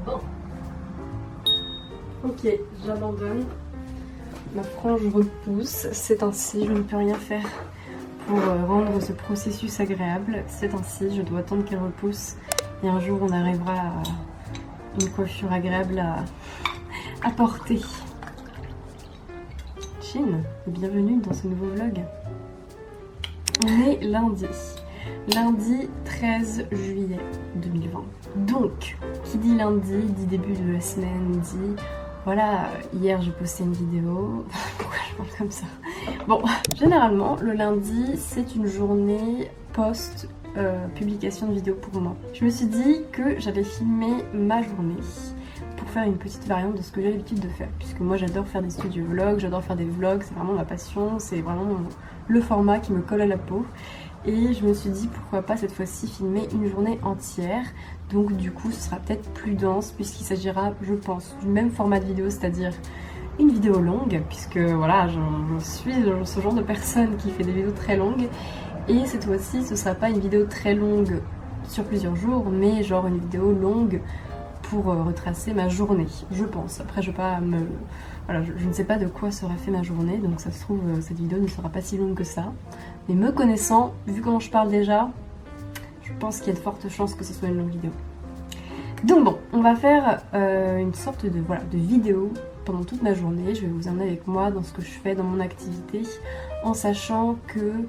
Bon. Ok, j'abandonne. Ma frange repousse. C'est ainsi, je ne peux rien faire pour rendre ce processus agréable. C'est ainsi, je dois attendre qu'elle repousse. Et un jour, on arrivera à une coiffure agréable à porter. Chine, bienvenue dans ce nouveau vlog. On est lundi. Lundi 13 juillet 2020. Donc, qui dit lundi, dit début de la semaine, dit... Voilà, hier j'ai posté une vidéo. Pourquoi je parle comme ça? Bon, généralement, le lundi, c'est une journée post-publication de vidéo pour moi. Je me suis dit que j'allais filmer ma journée pour faire une petite variante de ce que j'ai l'habitude de faire. Puisque moi, j'adore faire des studio vlogs, j'adore faire des vlogs, c'est vraiment ma passion, c'est vraiment le format qui me colle à la peau. Et je me suis dit pourquoi pas cette fois-ci filmer une journée entière. Donc du coup ce sera peut-être plus dense puisqu'il s'agira, je pense, du même format de vidéo, c'est-à-dire une vidéo longue, puisque voilà, je suis ce genre de personne qui fait des vidéos très longues. Et cette fois-ci ce sera pas une vidéo très longue sur plusieurs jours, mais genre une vidéo longue pour retracer ma journée, je pense. Après je vais pas me... Voilà, je ne sais pas de quoi sera fait ma journée, donc ça se trouve cette vidéo ne sera pas si longue que ça. Mais me connaissant, vu comment je parle déjà, je pense qu'il y a de fortes chances que ce soit une longue vidéo. Donc bon, on va faire une sorte de, voilà, de vidéo pendant toute ma journée. Je vais vous emmener avec moi dans ce que je fais, dans mon activité, en sachant que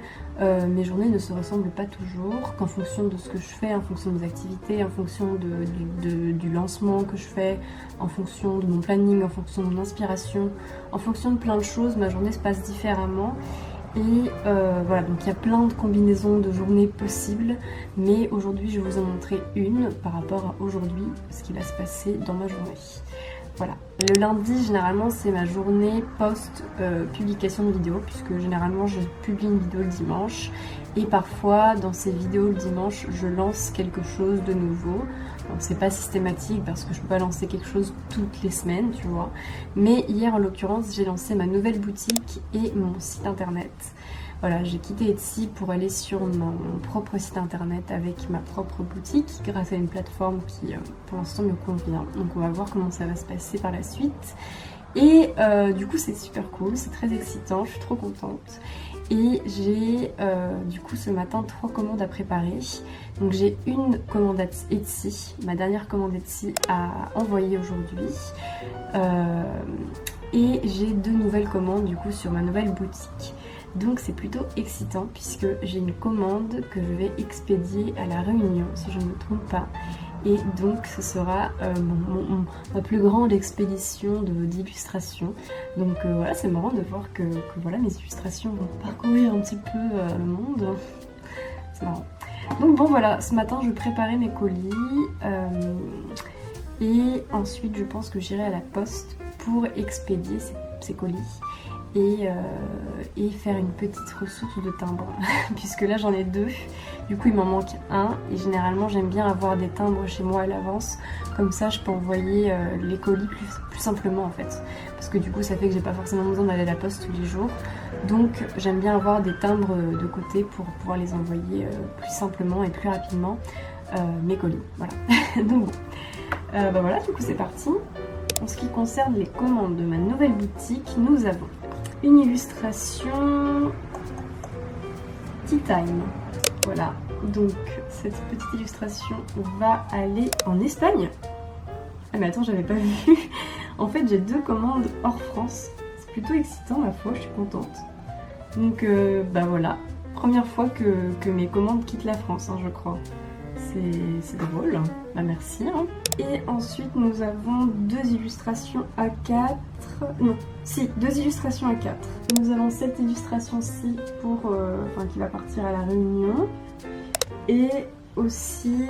mes journées ne se ressemblent pas toujours, qu'en fonction de ce que je fais, en fonction de mes activités, en fonction du lancement que je fais, en fonction de mon planning, en fonction de mon inspiration, en fonction de plein de choses, ma journée se passe différemment. Et voilà, donc il y a plein de combinaisons de journées possibles, mais aujourd'hui je vais vous en montrer une par rapport à aujourd'hui, ce qui va se passer dans ma journée. Voilà. Le lundi, généralement, c'est ma journée post-publication de vidéo, puisque généralement je publie une vidéo le dimanche, et parfois dans ces vidéos le dimanche, je lance quelque chose de nouveau. C'est pas systématique parce que je peux pas lancer quelque chose toutes les semaines, tu vois. Mais hier, en l'occurrence, j'ai lancé ma nouvelle boutique et mon site internet. Voilà, j'ai quitté Etsy pour aller sur mon propre site internet avec ma propre boutique grâce à une plateforme qui, pour l'instant, me convient. Donc on va voir comment ça va se passer par la suite. Et du coup, c'est super cool, c'est très excitant, je suis trop contente. Et j'ai du coup ce matin 3 commandes à préparer. Donc j'ai une commande Etsy, ma dernière commande Etsy à envoyer aujourd'hui. Et j'ai 2 nouvelles commandes du coup sur ma nouvelle boutique. Donc c'est plutôt excitant puisque j'ai une commande que je vais expédier à La Réunion si je ne me trompe pas. Et donc ce sera ma plus grande expédition d'illustrations. Donc voilà, c'est marrant de voir que voilà, mes illustrations vont parcourir un petit peu le monde. C'est marrant. Donc bon voilà, ce matin je préparais mes colis et ensuite je pense que j'irai à la poste pour expédier ces colis. Et faire une petite ressource de timbres puisque là j'en ai 2, du coup il m'en manque un et généralement j'aime bien avoir des timbres chez moi à l'avance, comme ça je peux envoyer les colis plus simplement en fait, parce que du coup ça fait que j'ai pas forcément besoin d'aller à la poste tous les jours, donc j'aime bien avoir des timbres de côté pour pouvoir les envoyer plus simplement et plus rapidement mes colis, voilà. Donc bon, bah voilà, du coup c'est parti. En ce qui concerne les commandes de ma nouvelle boutique, nous avons une illustration Tea Time. Voilà, donc cette petite illustration va aller en Espagne. Ah mais attends, j'avais pas vu. En fait, j'ai 2 commandes hors France. C'est plutôt excitant, ma foi, je suis contente. Donc bah voilà, première fois que mes commandes quittent la France, hein, je crois. C'est drôle, bah merci. Hein. Et ensuite nous avons 2 illustrations A4, non, si, 2 illustrations A4. Nous avons cette illustration-ci pour, qui va partir à La Réunion. Et aussi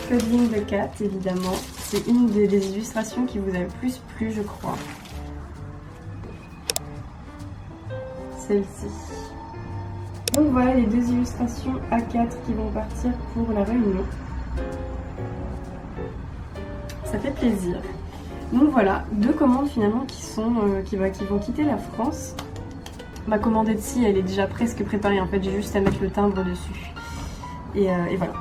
Cuddling the Cat, évidemment. C'est une des illustrations qui vous a le plus plu, je crois. Celle-ci. Donc voilà les 2 illustrations A4 qui vont partir pour La Réunion. Ça fait plaisir. Donc voilà, 2 commandes finalement qui vont quitter la France. Ma commande Etsy, elle est déjà presque préparée en fait, j'ai juste à mettre le timbre dessus. Et voilà.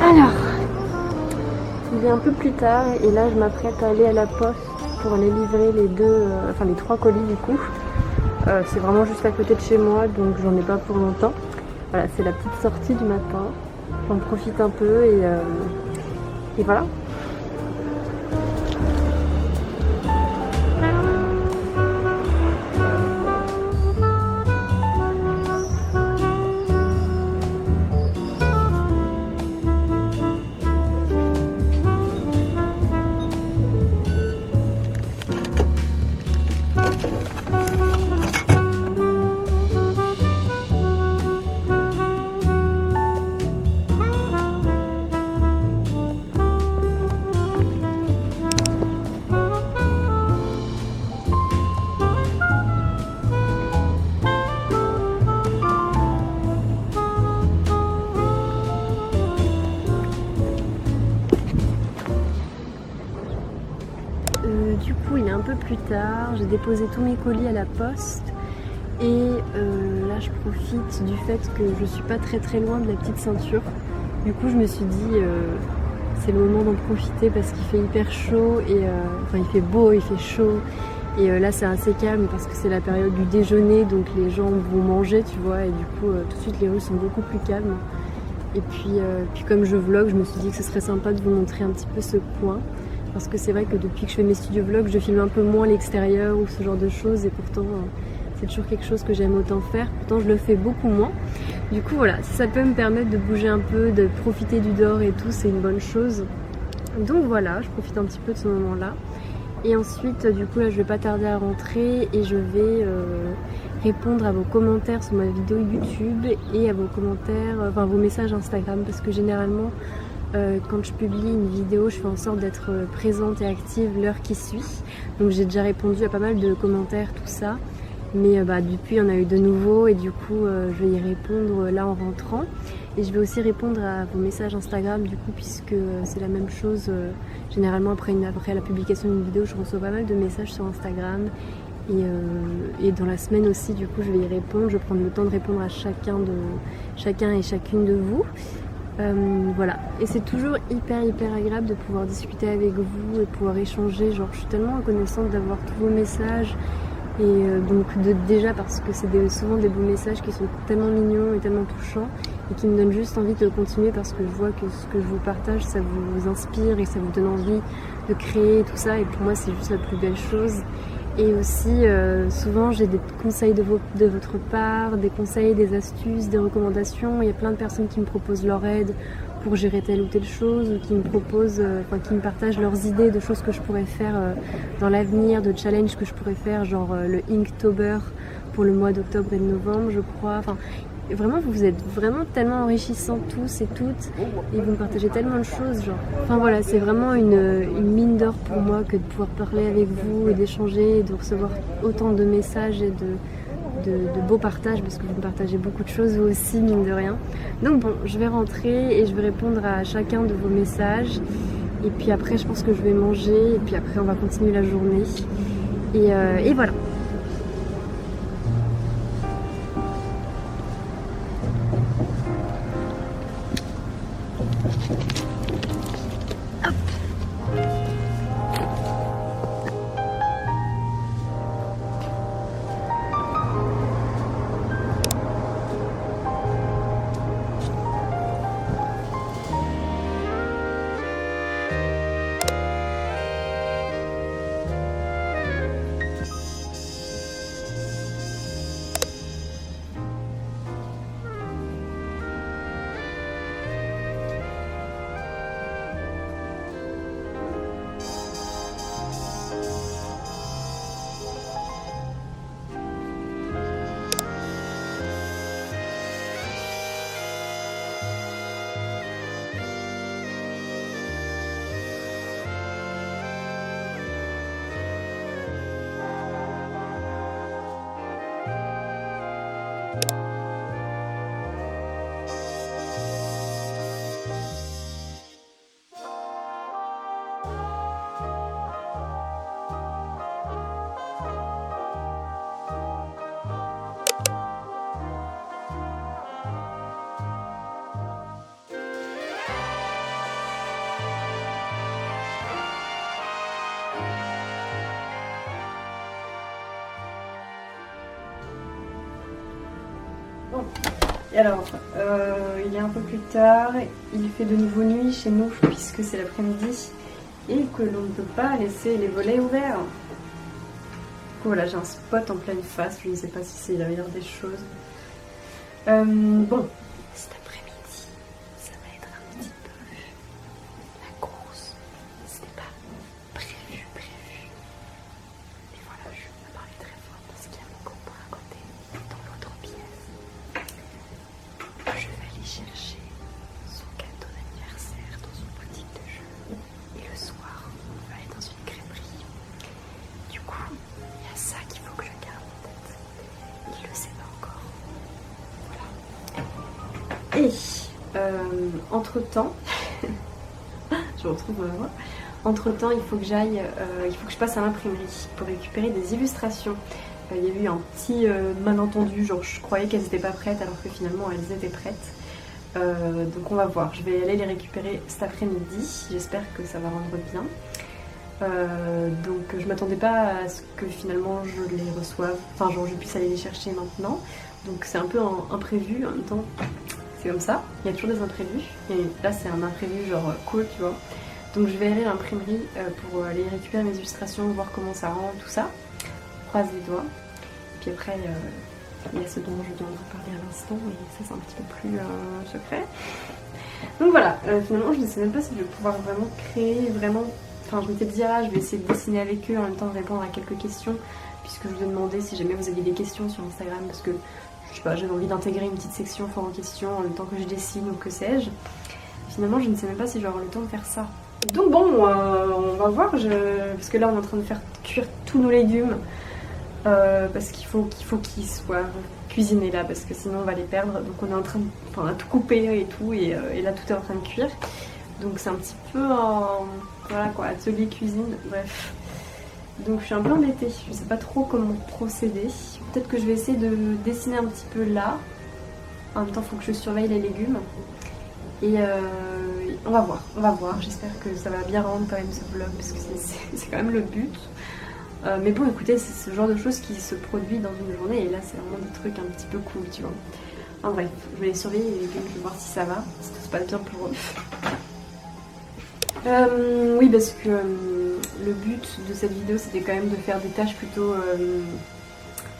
Alors, il est un peu plus tard et là je m'apprête à aller à la poste pour aller livrer les 3 colis du coup. C'est vraiment juste à côté de chez moi donc j'en ai pas pour longtemps. Voilà, c'est la petite sortie du matin. J'en profite un peu et voilà. Du coup il est un peu plus tard, j'ai déposé tous mes colis à la poste et là je profite du fait que je suis pas très loin de la petite ceinture. Du coup je me suis dit c'est le moment d'en profiter parce qu'il fait hyper chaud et il fait beau, il fait chaud et là c'est assez calme parce que c'est la période du déjeuner donc les gens vont manger tu vois et du coup tout de suite les rues sont beaucoup plus calmes. Et puis comme je vlog, je me suis dit que ce serait sympa de vous montrer un petit peu ce coin. Parce que c'est vrai que depuis que je fais mes studios vlogs, je filme un peu moins l'extérieur ou ce genre de choses et pourtant c'est toujours quelque chose que j'aime autant faire. Pourtant je le fais beaucoup moins. Du coup voilà, si ça peut me permettre de bouger un peu, de profiter du dehors et tout, c'est une bonne chose. Donc voilà, je profite un petit peu de ce moment-là. Et ensuite du coup là je vais pas tarder à rentrer et je vais répondre à vos commentaires sur ma vidéo YouTube et à vos commentaires, enfin vos messages Instagram parce que généralement quand je publie une vidéo, je fais en sorte d'être présente et active l'heure qui suit. Donc j'ai déjà répondu à pas mal de commentaires, tout ça. Mais depuis, il y en a eu de nouveaux et du coup, je vais y répondre là en rentrant. Et je vais aussi répondre à vos messages Instagram du coup, puisque c'est la même chose. Généralement, après la publication d'une vidéo, je reçois pas mal de messages sur Instagram. Et dans la semaine aussi, du coup, je vais y répondre. Je vais prendre le temps de répondre à chacun et chacune de vous. Voilà, et c'est toujours hyper agréable de pouvoir discuter avec vous et pouvoir échanger. Genre, je suis tellement reconnaissante d'avoir tous vos messages et donc déjà parce que c'est souvent des beaux messages qui sont tellement mignons et tellement touchants et qui me donnent juste envie de continuer parce que je vois que ce que je vous partage, ça vous inspire et ça vous donne envie de créer tout ça et pour moi c'est juste la plus belle chose. Et aussi, souvent j'ai des conseils de votre part, des conseils, des astuces, des recommandations. Il y a plein de personnes qui me proposent leur aide pour gérer telle ou telle chose ou qui me proposent, qui me partagent leurs idées de choses que je pourrais faire dans l'avenir, de challenges que je pourrais faire, genre le Inktober pour le mois d'octobre et de novembre, je crois. Enfin, vraiment, vous êtes vraiment tellement enrichissants tous et toutes et vous me partagez tellement de choses, genre. Enfin voilà, c'est vraiment une mine d'or pour moi que de pouvoir parler avec vous et d'échanger et de recevoir autant de messages et de beaux partages parce que vous me partagez beaucoup de choses vous aussi, mine de rien. Donc bon, je vais rentrer et je vais répondre à chacun de vos messages Et puis après je pense que je vais manger et puis après on va continuer la journée. Et voilà. Bon. Et alors, il est un peu plus tard, il fait de nouveau nuit chez nous puisque c'est l'après-midi et que l'on ne peut pas laisser les volets ouverts. Voilà, j'ai un spot en pleine face, je ne sais pas si c'est la meilleure des choses. Bon, cet après-midi, ça va être un petit peu la course. C'était pas prévu. Et voilà, je vais parler très fort parce qu'il y a mon copain à côté, dans l'autre pièce. Je vais aller chercher son cadeau d'anniversaire dans son boutique de jeux. Et le soir, on va aller dans une crêperie. Du coup, il y a ça qu'il faut que je garde en tête. Il le sait pas encore. Voilà. Et entre-temps, je me retrouve moi. Entre-temps, il faut que j'aille, il faut que je passe à l'imprimerie pour récupérer des illustrations. Il y a eu un petit malentendu, genre je croyais qu'elles n'étaient pas prêtes alors que finalement elles étaient prêtes. Donc on va voir, je vais aller les récupérer cet après-midi, j'espère que ça va rendre bien. Donc je m'attendais pas à ce que finalement je les reçoive, enfin genre je puisse aller les chercher maintenant. Donc c'est un peu imprévu, en même temps c'est comme ça, il y a toujours des imprévus. Et là c'est un imprévu genre cool tu vois. Donc je vais aller à l'imprimerie pour aller récupérer mes illustrations, voir comment ça rend, tout ça. Croise les doigts. Puis après il y a ce dont je viens de vous parler à l'instant et ça c'est un petit peu plus secret. Donc voilà, finalement je ne sais même pas si je vais pouvoir vraiment créer, vraiment... Enfin je m'étais dit ah je vais essayer de dessiner avec eux en même temps de répondre à quelques questions puisque je vous ai demandé si jamais vous aviez des questions sur Instagram parce que je sais pas, j'avais envie d'intégrer une petite section fort en question en même temps que je dessine ou que sais-je. Finalement je ne sais même pas si j'aurai le temps de faire ça. Donc bon, on va voir, parce que là on est en train de faire cuire tous nos légumes parce qu'il faut qu'ils soient cuisinés là parce que sinon on va les perdre. Donc on est en train de, enfin, on a tout coupé et tout et là tout est en train de cuire. Donc c'est un petit peu voilà quoi, atelier cuisine, bref. Donc je suis un peu embêtée, je sais pas trop comment procéder. Peut-être que je vais essayer de dessiner un petit peu là. En même temps il faut que je surveille les légumes. Et on va voir, j'espère que ça va bien rendre quand même ce vlog parce que c'est quand même le but. Mais bon écoutez, c'est ce genre de choses qui se produit dans une journée et là c'est vraiment des trucs un petit peu cool tu vois. En bref, je vais les surveiller les légumes, je vais voir si ça va, si tout se passe bien pour eux. Oui parce que le but de cette vidéo c'était quand même de faire des tâches plutôt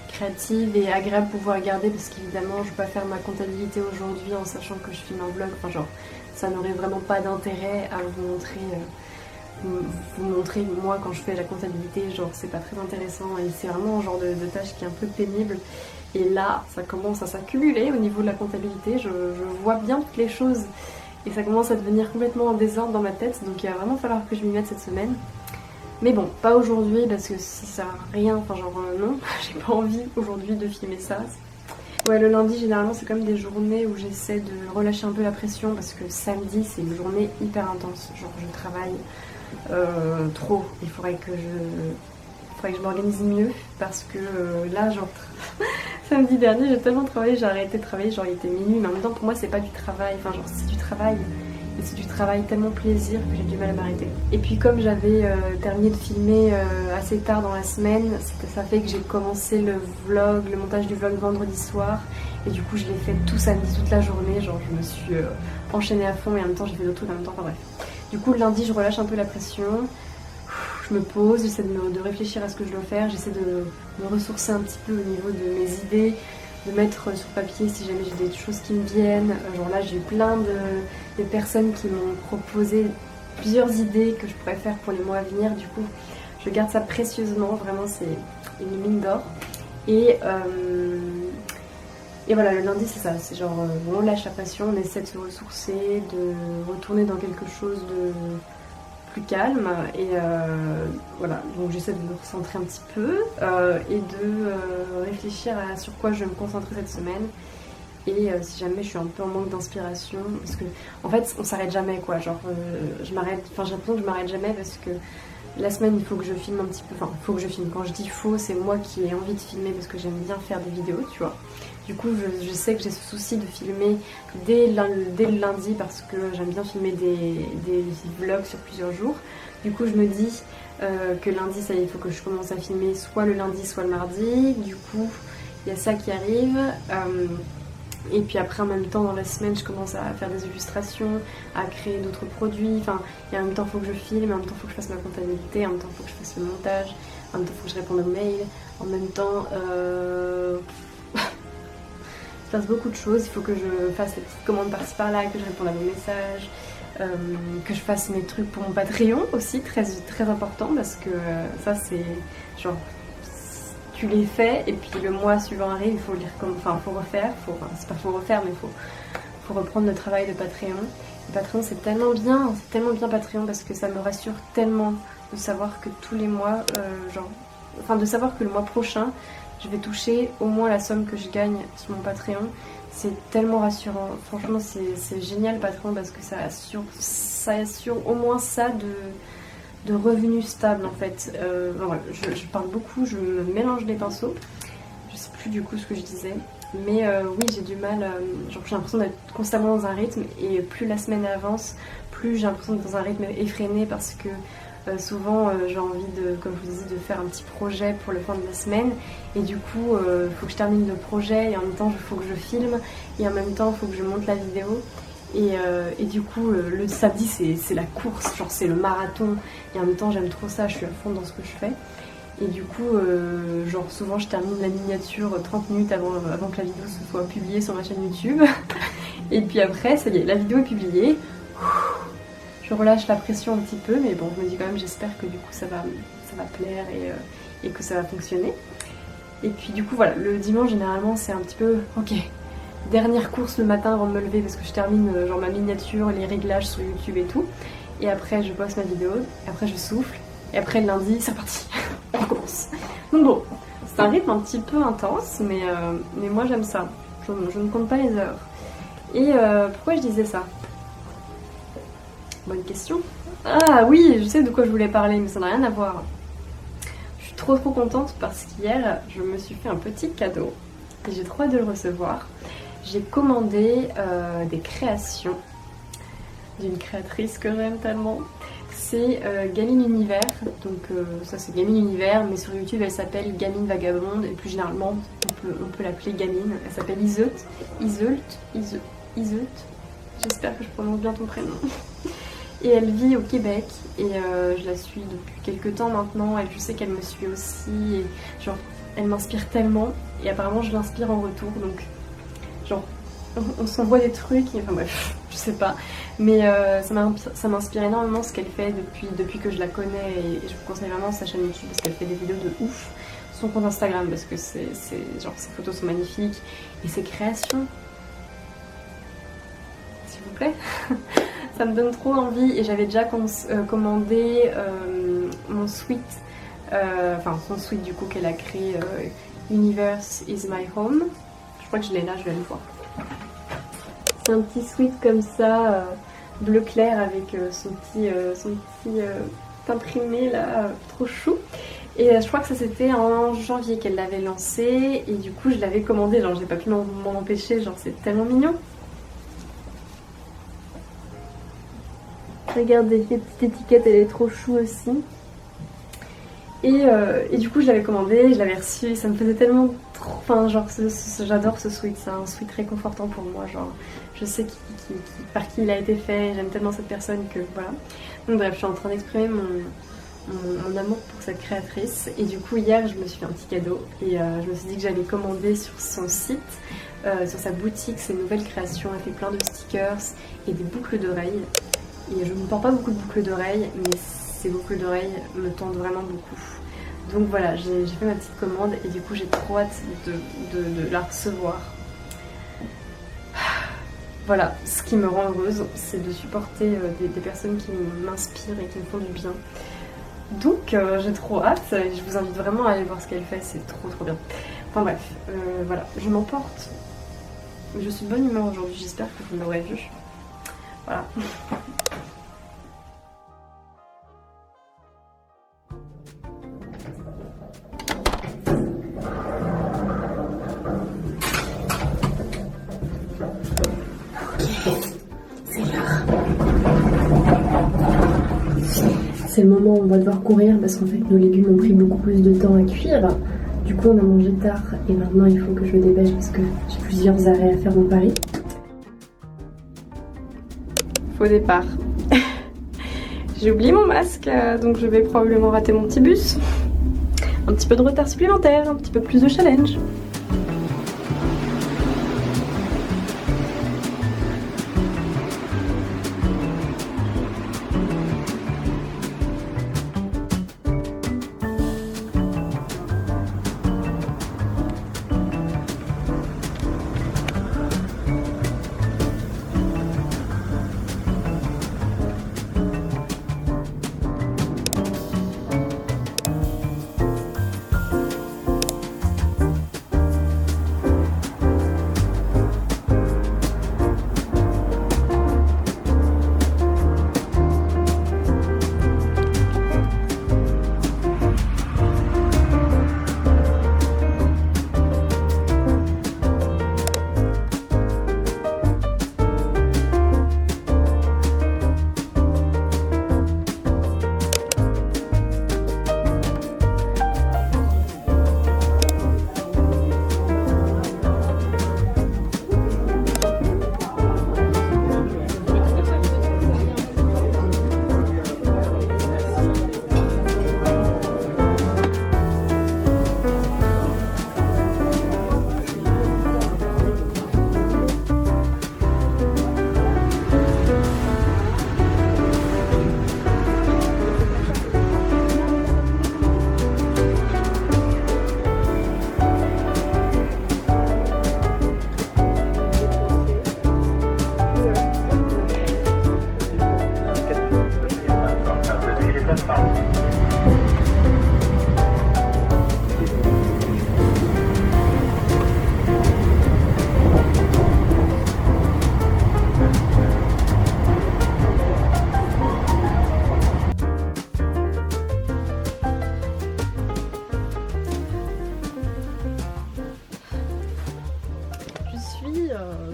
créatives et agréables pour vous regarder parce qu'évidemment je ne peux pas faire ma comptabilité aujourd'hui en sachant que je filme un vlog, enfin genre ça n'aurait vraiment pas d'intérêt à vous montrer moi quand je fais la comptabilité, genre c'est pas très intéressant et c'est vraiment un genre de tâche qui est un peu pénible et là ça commence à s'accumuler au niveau de la comptabilité, je vois bien toutes les choses et ça commence à devenir complètement en désordre dans ma tête donc il va vraiment falloir que je m'y mette cette semaine. Mais bon, pas aujourd'hui parce que ça sert à rien, enfin genre non, j'ai pas envie aujourd'hui de filmer ça. Ouais, le lundi, généralement, c'est comme des journées où j'essaie de relâcher un peu la pression parce que samedi, c'est une journée hyper intense. Genre, je travaille trop. Il faudrait que je m'organise mieux parce que là, genre, samedi dernier, j'ai tellement travaillé, j'ai arrêté de travailler, genre, il était minuit. Mais en même temps, pour moi, c'est pas du travail. Enfin, genre, c'est du travail. Et c'est du travail tellement plaisir que j'ai du mal à m'arrêter. Et puis comme j'avais terminé de filmer assez tard dans la semaine, ça fait que j'ai commencé le montage du vlog vendredi soir. Et du coup je l'ai fait tout samedi, toute la journée. Genre je me suis enchaînée à fond et en même temps j'ai fait d'autres trucs en même temps. Enfin bref. Du coup le lundi je relâche un peu la pression. Je me pose, j'essaie de réfléchir à ce que je dois faire. J'essaie de me ressourcer un petit peu au niveau de mes idées. De mettre sur papier si jamais j'ai des choses qui me viennent. Genre là j'ai eu plein de personnes qui m'ont proposé plusieurs idées que je pourrais faire pour les mois à venir. Du coup je garde ça précieusement, vraiment c'est une mine d'or. Et voilà, le lundi c'est ça, c'est genre on lâche la passion, on essaie de se ressourcer, de retourner dans quelque chose de plus calme et voilà, donc j'essaie de me recentrer un petit peu et de réfléchir à sur quoi je vais me concentrer cette semaine et si jamais je suis un peu en manque d'inspiration parce que en fait on s'arrête jamais quoi, genre je m'arrête, enfin j'ai l'impression que je m'arrête jamais parce que la semaine il faut que je filme un petit peu, enfin il faut que je filme, quand je dis faux c'est moi qui ai envie de filmer parce que j'aime bien faire des vidéos tu vois. Du coup, je sais que j'ai ce souci de filmer dès le lundi parce que j'aime bien filmer des vlogs sur plusieurs jours. Du coup, je me dis que lundi, ça, il faut que je commence à filmer soit le lundi, soit le mardi. Du coup, il y a ça qui arrive. Et puis après, en même temps, dans la semaine, je commence à faire des illustrations, à créer d'autres produits. Enfin, et en même temps, il faut que je filme, en même temps, il faut que je fasse ma comptabilité, en même temps, il faut que je fasse le montage, en même temps, il faut que je réponde aux mails, en même temps... Je fasse beaucoup de choses, il faut que je fasse des petites commandes par-ci par-là, que je réponde à vos messages, que je fasse mes trucs pour mon Patreon aussi, très, très important parce que ça c'est genre tu les fais et puis le mois suivant arrive, il faut lire comme, enfin faut refaire, c'est pas faut refaire mais faut reprendre le travail de Patreon. Le Patreon c'est tellement bien Patreon parce que ça me rassure tellement de savoir que tous les mois, de savoir que le mois prochain je vais toucher au moins la somme que je gagne sur mon Patreon. C'est tellement rassurant. Franchement, c'est génial Patreon parce que ça assure au moins ça de revenus stables en fait. Voilà, je parle beaucoup, je me mélange les pinceaux. Je sais plus du coup ce que je disais. Mais oui, j'ai du mal. J'ai l'impression d'être constamment dans un rythme et plus la semaine avance, plus j'ai l'impression d'être dans un rythme effréné parce que souvent j'ai envie de, comme je vous disais, de faire un petit projet pour le fin de la semaine et du coup il faut que je termine le projet et en même temps il faut que je filme et en même temps il faut que je monte la vidéo et du coup le samedi c'est la course, genre c'est le marathon et en même temps j'aime trop ça, je suis à fond dans ce que je fais et du coup genre souvent je termine la miniature 30 minutes avant que la vidéo se soit publiée sur ma chaîne YouTube et puis après ça y est, la vidéo est publiée. Je relâche la pression un petit peu, mais bon, je me dis quand même, j'espère que du coup ça va plaire et que ça va fonctionner. Et puis du coup voilà, le dimanche généralement c'est un petit peu, ok, dernière course le matin avant de me lever parce que je termine genre ma miniature, les réglages sur YouTube et tout. Et après je poste ma vidéo, et après je souffle, et après le lundi c'est reparti, on recommence. Donc bon, c'est un rythme un petit peu intense, mais moi j'aime ça, je ne compte pas les heures. Et pourquoi je disais ça ? Bonne question. Ah oui, je sais de quoi je voulais parler, mais ça n'a rien à voir. Je suis trop contente parce qu'hier, je me suis fait un petit cadeau et j'ai trop hâte de le recevoir. J'ai commandé des créations d'une créatrice que j'aime tellement. C'est Gamine Univers, donc ça c'est Gamine Univers, mais sur YouTube elle s'appelle Gamine Vagabonde et plus généralement on peut l'appeler Gamine. Elle s'appelle Iseult. J'espère que je prononce bien ton prénom. Et elle vit au Québec et je la suis depuis quelques temps maintenant. Je sais qu'elle me suit aussi et genre elle m'inspire tellement et apparemment je l'inspire en retour donc genre on s'envoie des trucs et, enfin bref je sais pas mais ça m'inspire énormément ce qu'elle fait depuis que je la connais et je vous conseille vraiment sa chaîne YouTube parce qu'elle fait des vidéos de ouf, son compte Instagram parce que c'est genre ses photos sont magnifiques et ses créations s'il vous plaît. Ça me donne trop envie et j'avais déjà commandé mon suite, enfin son suite du coup qu'elle a créé, Universe is my home. Je crois que je l'ai là, je vais le voir. C'est un petit sweat comme ça, bleu clair avec son petit imprimé là, trop chou. Et je crois que ça c'était en janvier qu'elle l'avait lancé et du coup je l'avais commandé, genre j'ai pas pu m'en empêcher, genre c'est tellement mignon. Regardez, les petites étiquettes, elle est trop chou aussi. Et du coup je l'avais commandé, je l'avais reçu et ça me faisait tellement trop... Enfin genre j'adore ce sweat, c'est un sweat réconfortant pour moi, genre je sais par qui il a été fait, j'aime tellement cette personne que voilà. Donc bref, je suis en train d'exprimer mon amour pour cette créatrice et du coup hier je me suis fait un petit cadeau et je me suis dit que j'allais commander sur son site, sur sa boutique, ses nouvelles créations. Elle fait plein de stickers et des boucles d'oreilles et je ne porte pas beaucoup de boucles d'oreilles mais ces boucles d'oreilles me tentent vraiment beaucoup. Donc voilà, j'ai fait ma petite commande et du coup j'ai trop hâte de la recevoir. Voilà, ce qui me rend heureuse, c'est de supporter des personnes qui m'inspirent et qui me font du bien. Donc j'ai trop hâte, je vous invite vraiment à aller voir ce qu'elle fait, c'est trop bien. Enfin bref, voilà, je m'emporte. Je suis de bonne humeur aujourd'hui, j'espère que vous l'aurez vu. Voilà. C'est le moment où on va devoir courir parce qu'en fait nos légumes ont pris beaucoup plus de temps à cuire. Du coup on a mangé tard et maintenant il faut que je me dépêche parce que j'ai plusieurs arrêts à faire dans Paris. Faux départ. J'ai oublié mon masque donc je vais probablement rater mon petit bus. Un petit peu de retard supplémentaire, un petit peu plus de challenge.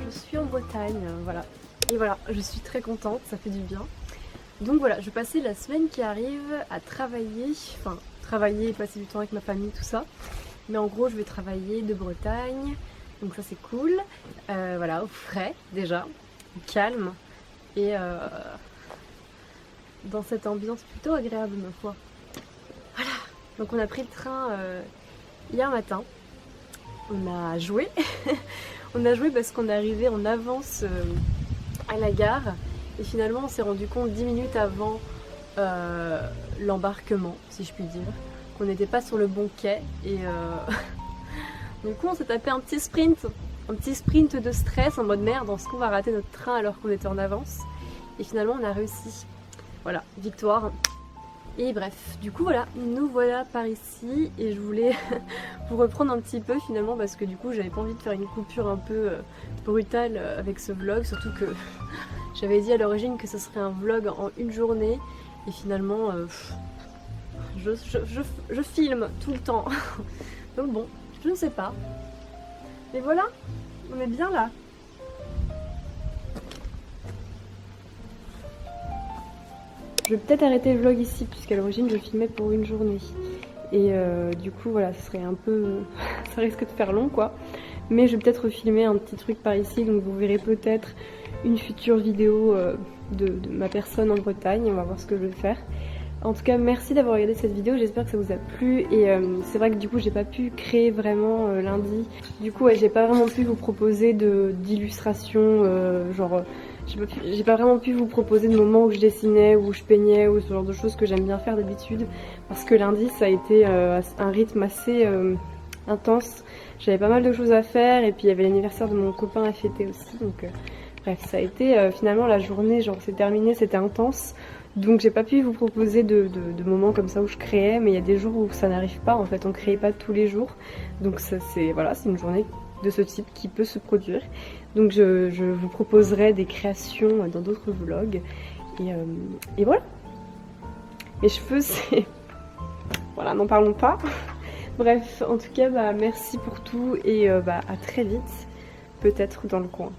Je suis en Bretagne, voilà. Et voilà, je suis très contente, ça fait du bien. Donc voilà, je vais passer la semaine qui arrive à travailler, enfin travailler, passer du temps avec ma famille, tout ça. Mais en gros, je vais travailler de Bretagne, donc ça c'est cool. Voilà, au frais déjà, au calme et dans cette ambiance plutôt agréable ma foi. Voilà, donc on a pris le train hier matin, on a joué. On a joué parce qu'on est arrivé en avance à la gare et finalement on s'est rendu compte 10 minutes avant l'embarquement, si je puis dire, qu'on n'était pas sur le bon quai et du coup on s'est tapé un petit sprint de stress en mode merde, est-ce qu'on va rater notre train alors qu'on était en avance, et finalement on a réussi. Voilà, victoire. Et bref, du coup voilà, nous voilà par ici et je voulais vous reprendre un petit peu finalement parce que du coup j'avais pas envie de faire une coupure un peu brutale avec ce vlog, surtout que j'avais dit à l'origine que ce serait un vlog en une journée et finalement je filme tout le temps. Donc bon, je ne sais pas. Mais voilà, on est bien là. Je vais peut-être arrêter le vlog ici puisqu'à l'origine je filmais pour une journée. Et du coup voilà, ce serait un peu... ça risque de faire long quoi. Mais je vais peut-être refilmer un petit truc par ici, donc vous verrez peut-être une future vidéo de ma personne en Bretagne. On va voir ce que je vais faire. En tout cas, merci d'avoir regardé cette vidéo, j'espère que ça vous a plu. Et c'est vrai que du coup j'ai pas pu créer vraiment lundi. Du coup ouais, j'ai pas vraiment pu vous proposer d'illustration genre... J'ai pas vraiment pu vous proposer de moments où je dessinais, où je peignais, ou ce genre de choses que j'aime bien faire d'habitude. Parce que lundi ça a été un rythme assez intense. J'avais pas mal de choses à faire et puis il y avait l'anniversaire de mon copain à fêter aussi. Donc bref, ça a été finalement la journée, genre c'est terminé, c'était intense. Donc j'ai pas pu vous proposer de moments comme ça où je créais, mais il y a des jours où ça n'arrive pas, en fait on crée pas tous les jours. Donc ça c'est voilà, c'est une journée de ce type qui peut se produire. Donc je vous proposerai des créations dans d'autres vlogs. Et voilà. Mes cheveux c'est... Voilà, n'en parlons pas. Bref, en tout cas bah, merci pour tout et à très vite, peut-être dans le coin.